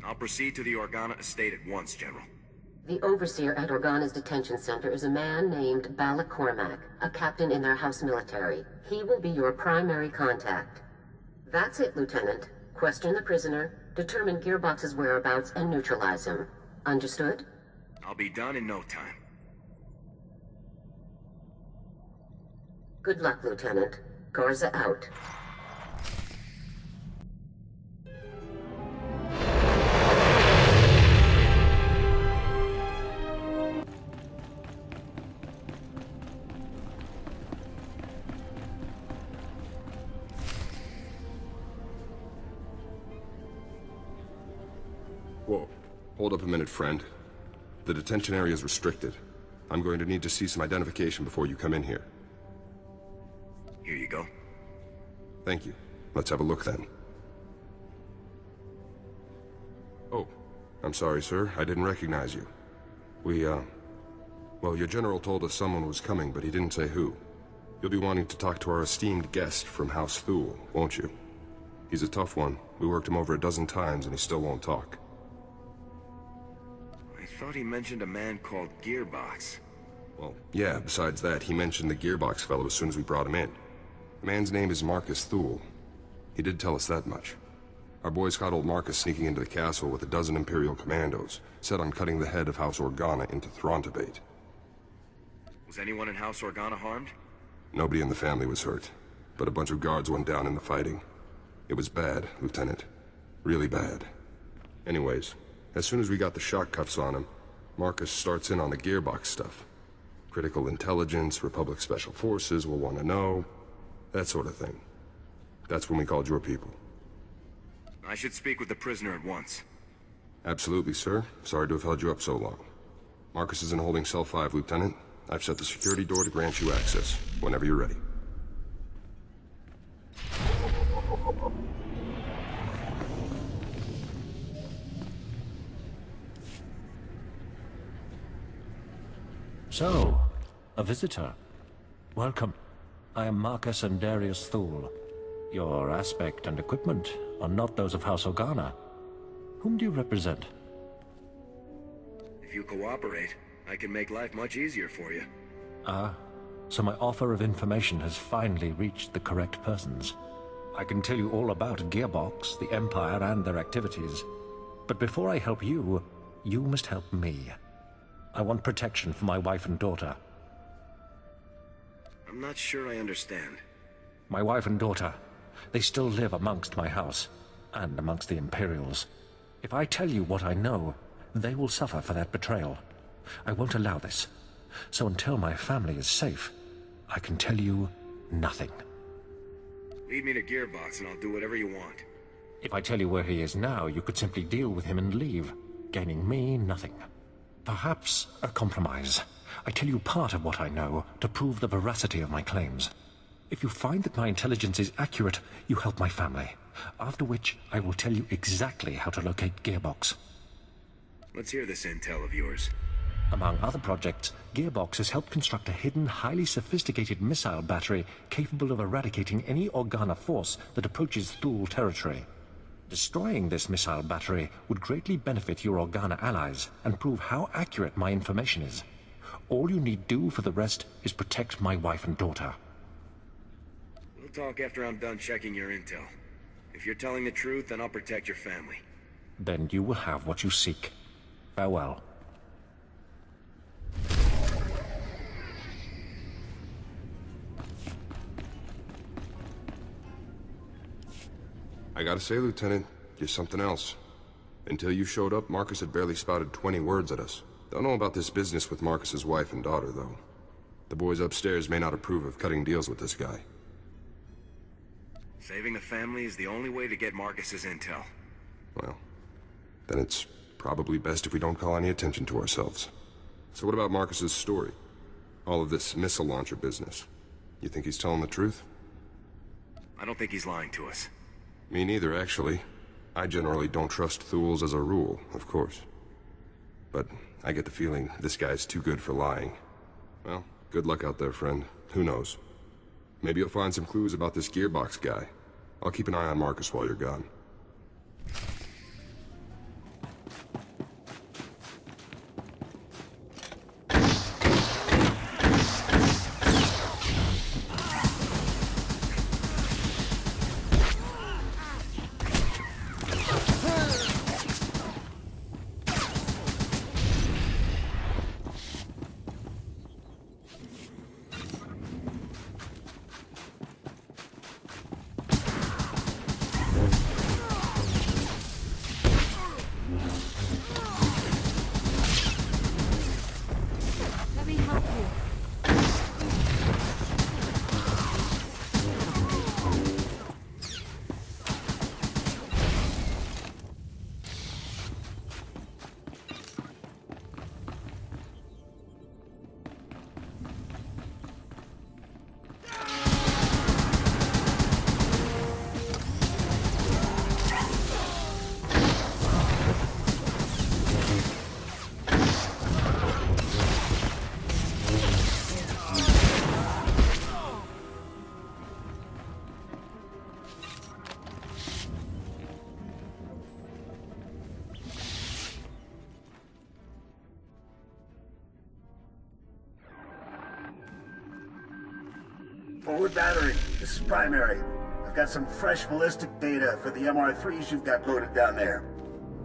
I'll proceed to the Organa estate at once, General. The overseer at Organa's detention center is a man named Bala Cormac, a captain in their house military. He will be your primary contact. That's it, Lieutenant. Question the prisoner, determine Gearbox's whereabouts, and neutralize him. Understood? I'll be done in no time. Good luck, Lieutenant. Garza out. Whoa. Hold up a minute, friend. The detention area is restricted. I'm going to need to see some identification before you come in here. Here you go. Thank you. Let's have a look then. Oh, I'm sorry, sir. I didn't recognize you. Well, your general told us someone was coming, but he didn't say who. You'll be wanting to talk to our esteemed guest from House Thule, won't you? He's a tough one. We worked him over a dozen times, and he still won't talk. I thought he mentioned a man called Gearbox. Well, yeah, besides that, he mentioned the Gearbox fellow as soon as we brought him in. The man's name is Marcus Thule. He did tell us that much. Our boys caught old Marcus sneaking into the castle with a dozen Imperial commandos, set on cutting the head of House Organa into Throntabate. Was anyone in House Organa harmed? Nobody in the family was hurt, but a bunch of guards went down in the fighting. It was bad, Lieutenant. Really bad. Anyways, as soon as we got the shock cuffs on him, Marcus starts in on the Gearbox stuff. Critical intelligence, Republic Special Forces will want to know, that sort of thing. That's when we called your people. I should speak with the prisoner at once. Absolutely, sir. Sorry to have held you up so long. Marcus is in holding cell 5, Lieutenant. I've set the security door to grant you access, whenever you're ready. So, a visitor. Welcome. I am Marcus and Darius Thule. Your aspect and equipment are not those of House Organa. Whom do you represent? If you cooperate, I can make life much easier for you. Ah, so my offer of information has finally reached the correct persons. I can tell you all about Gearbox, the Empire, and their activities. But before I help you, you must help me. I want protection for my wife and daughter. I'm not sure I understand. My wife and daughter, they still live amongst my house, and amongst the Imperials. If I tell you what I know, they will suffer for that betrayal. I won't allow this. So until my family is safe, I can tell you nothing. Lead me to Gearbox and I'll do whatever you want. If I tell you where he is now, you could simply deal with him and leave, gaining me nothing. Perhaps a compromise. I tell you part of what I know to prove the veracity of my claims. If you find that my intelligence is accurate, you help my family. After which, I will tell you exactly how to locate Gearbox. Let's hear this intel of yours. Among other projects, Gearbox has helped construct a hidden, highly sophisticated missile battery capable of eradicating any Organa force that approaches Thule territory. Destroying this missile battery would greatly benefit your Organa allies and prove how accurate my information is. All you need do for the rest is protect my wife and daughter. We'll talk after I'm done checking your intel. If you're telling the truth, then I'll protect your family. Then you will have what you seek. Farewell. I gotta say, Lieutenant, you're something else. Until you showed up, Marcus had barely spouted 20 words at us. Don't know about this business with Marcus's wife and daughter, though. The boys upstairs may not approve of cutting deals with this guy. Saving the family is the only way to get Marcus's intel. Well, then it's probably best if we don't call any attention to ourselves. So what about Marcus's story? All of this missile launcher business. You think he's telling the truth? I don't think he's lying to us. Me neither, actually. I generally don't trust Thules as a rule, of course. But I get the feeling this guy's too good for lying. Well, good luck out there, friend. Who knows? Maybe you'll find some clues about this Gearbox guy. I'll keep an eye on Marcus while you're gone. Forward battery, this is primary. I've got some fresh ballistic data for the MR3s you've got loaded down there.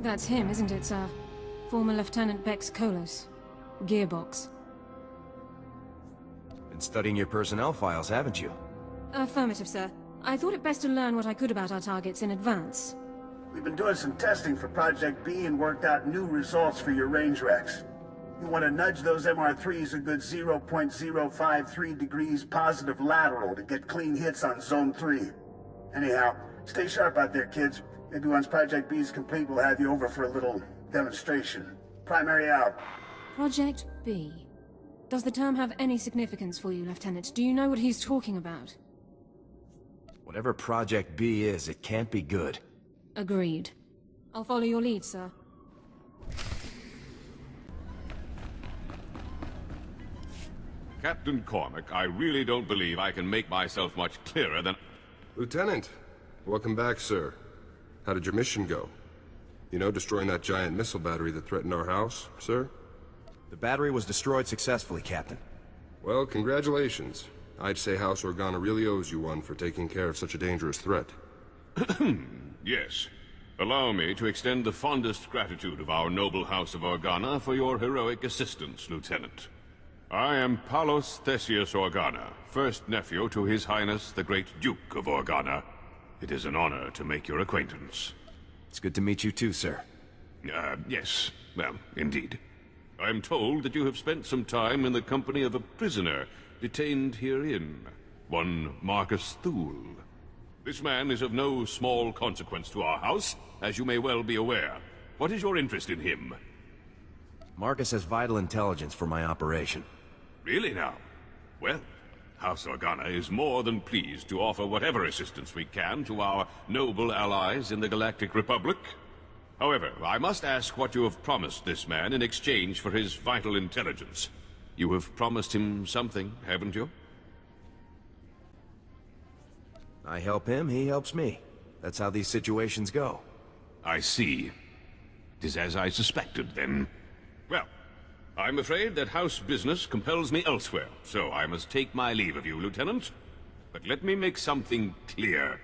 That's him, isn't it, sir? Former Lieutenant Bex Colas. Gearbox. Been studying your personnel files, haven't you? Affirmative, sir. I thought it best to learn what I could about our targets in advance. We've been doing some testing for Project B and worked out new results for your range recs. You want to nudge those MR3s a good 0.053 degrees positive lateral to get clean hits on Zone 3. Anyhow, stay sharp out there, kids. Maybe once Project B is complete, we'll have you over for a little demonstration. Primary out. Project B. Does the term have any significance for you, Lieutenant? Do you know what he's talking about? Whatever Project B is, it can't be good. Agreed. I'll follow your lead, sir. Captain Cormac, I really don't believe I can make myself much clearer than... Lieutenant, welcome back, sir. How did your mission go? You know, destroying that giant missile battery that threatened our house, sir? The battery was destroyed successfully, Captain. Well, congratulations. I'd say House Organa really owes you one for taking care of such a dangerous threat. Yes. Allow me to extend the fondest gratitude of our noble House of Organa for your heroic assistance, Lieutenant. I am Palos Theseus Organa, first nephew to His Highness the Great Duke of Organa. It is an honor to make your acquaintance. It's good to meet you too, sir. Yes. Well, indeed. I'm told that you have spent some time in the company of a prisoner detained herein, one Marcus Thule. This man is of no small consequence to our house, as you may well be aware. What is your interest in him? Marcus has vital intelligence for my operation. Really now? Well, House Organa is more than pleased to offer whatever assistance we can to our noble allies in the Galactic Republic. However, I must ask what you have promised this man in exchange for his vital intelligence. You have promised him something, haven't you? I help him, he helps me. That's how these situations go. I see. It is as I suspected, then. Well, I'm afraid that house business compels me elsewhere, so I must take my leave of you, Lieutenant. But let me make something clear.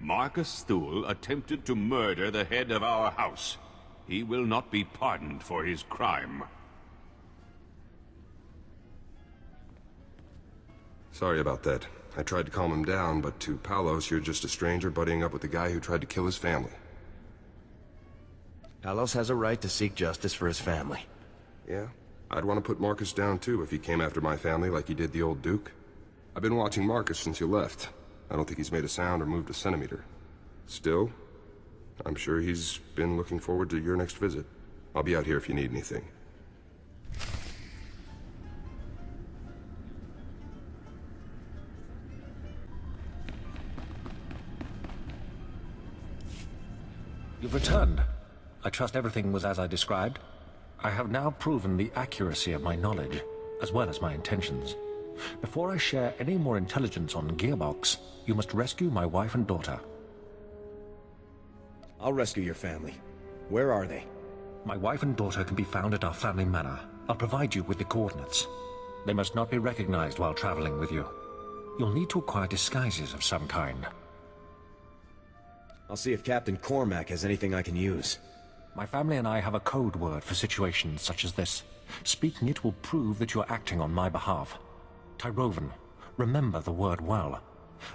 Marcus Thule attempted to murder the head of our house. He will not be pardoned for his crime. Sorry about that. I tried to calm him down, but to Palos, you're just a stranger buddying up with the guy who tried to kill his family. Palos has a right to seek justice for his family. Yeah? I'd want to put Marcus down too if he came after my family like he did the old Duke. I've been watching Marcus since you left. I don't think he's made a sound or moved a centimeter. Still, I'm sure he's been looking forward to your next visit. I'll be out here if you need anything. You've returned. I trust everything was as I described. I have now proven the accuracy of my knowledge, as well as my intentions. Before I share any more intelligence on Gearbox, you must rescue my wife and daughter. I'll rescue your family. Where are they? My wife and daughter can be found at our family manor. I'll provide you with the coordinates. They must not be recognized while traveling with you. You'll need to acquire disguises of some kind. I'll see if Captain Cormac has anything I can use. My family and I have a code word for situations such as this. Speaking it will prove that you're acting on my behalf. Tyrovan, remember the word well.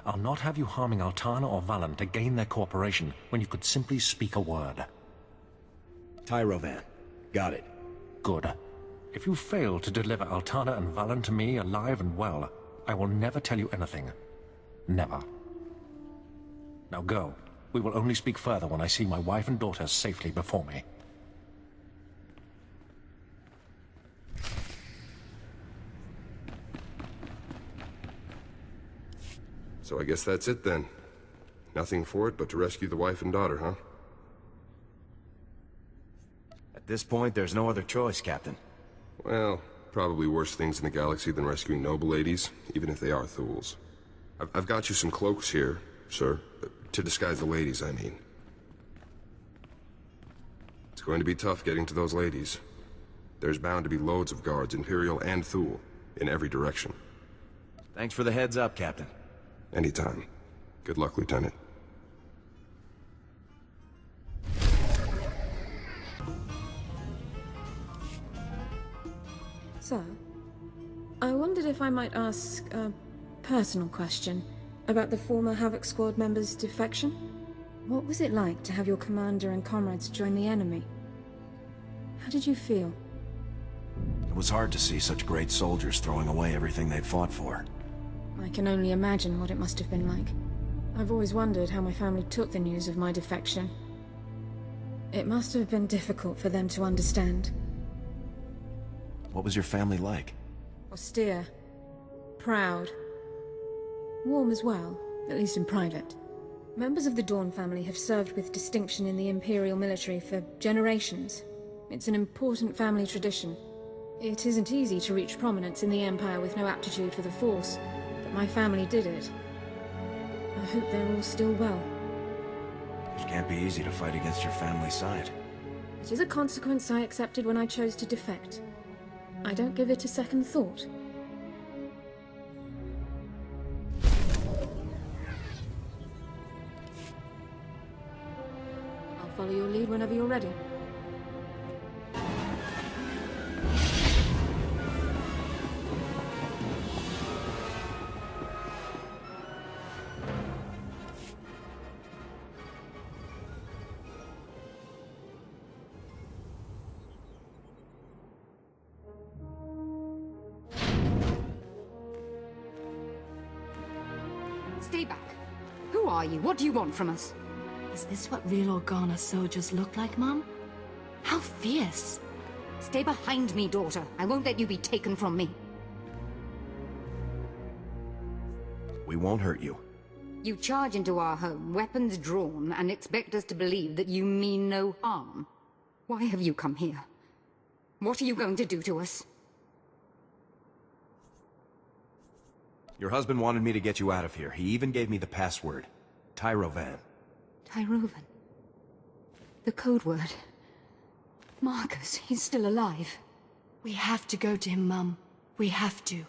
I'll not have you harming Altana or Valen to gain their cooperation when you could simply speak a word. Tyrovan. Got it. Good. If you fail to deliver Altana and Valen to me alive and well, I will never tell you anything. Never. Now go. We will only speak further when I see my wife and daughter safely before me. So I guess that's it then. Nothing for it but to rescue the wife and daughter, huh? At this point, there's no other choice, Captain. Well, probably worse things in the galaxy than rescuing noble ladies, even if they are Thules. I've got you some cloaks here, sir. To disguise the ladies, I mean. It's going to be tough getting to those ladies. There's bound to be loads of guards, Imperial and Thule, in every direction. Thanks for the heads up, Captain. Anytime. Good luck, Lieutenant. So, I wondered if I might ask a personal question about the former Havoc Squad member's defection. What was it like to have your commander and comrades join the enemy? How did you feel? It was hard to see such great soldiers throwing away everything they'd fought for. I can only imagine what it must have been like. I've always wondered how my family took the news of my defection. It must have been difficult for them to understand. What was your family like? Austere. Proud. Warm as well, at least in private. Members of the Dawn family have served with distinction in the Imperial military for generations. It's an important family tradition. It isn't easy to reach prominence in the Empire with no aptitude for the Force, but my family did it. I hope they're all still well. It can't be easy to fight against your family's side. It is a consequence I accepted when I chose to defect. I don't give it a second thought. I'll follow your lead whenever you're ready. Stay back. Who are you? What do you want from us? Is this what real Organa soldiers look like, Mum? How fierce! Stay behind me, daughter. I won't let you be taken from me. We won't hurt you. You charge into our home, weapons drawn, and expect us to believe that you mean no harm. Why have you come here? What are you going to do to us? Your husband wanted me to get you out of here. He even gave me the password. Tyrovan. Tyrovan. The code word. Marcus, he's still alive. We have to go to him, Mum. We have to.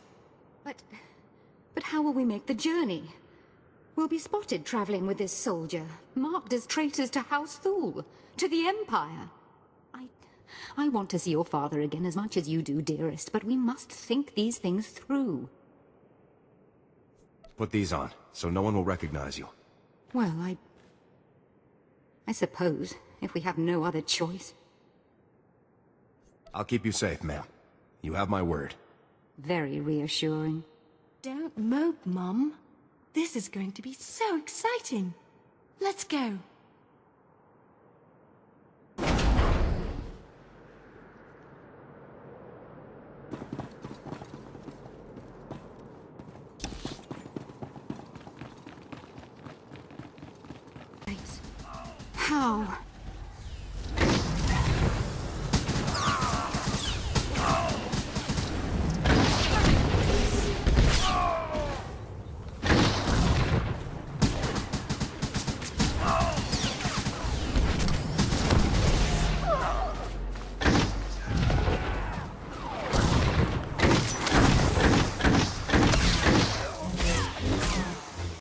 But how will we make the journey? We'll be spotted traveling with this soldier, marked as traitors to House Thule, to the Empire. I want to see your father again as much as you do, dearest, but we must think these things through. Put these on, so no one will recognize you. Well, I suppose, if we have no other choice. I'll keep you safe, ma'am. You have my word. Very reassuring. Don't mope, Mum. This is going to be so exciting. Let's go. How?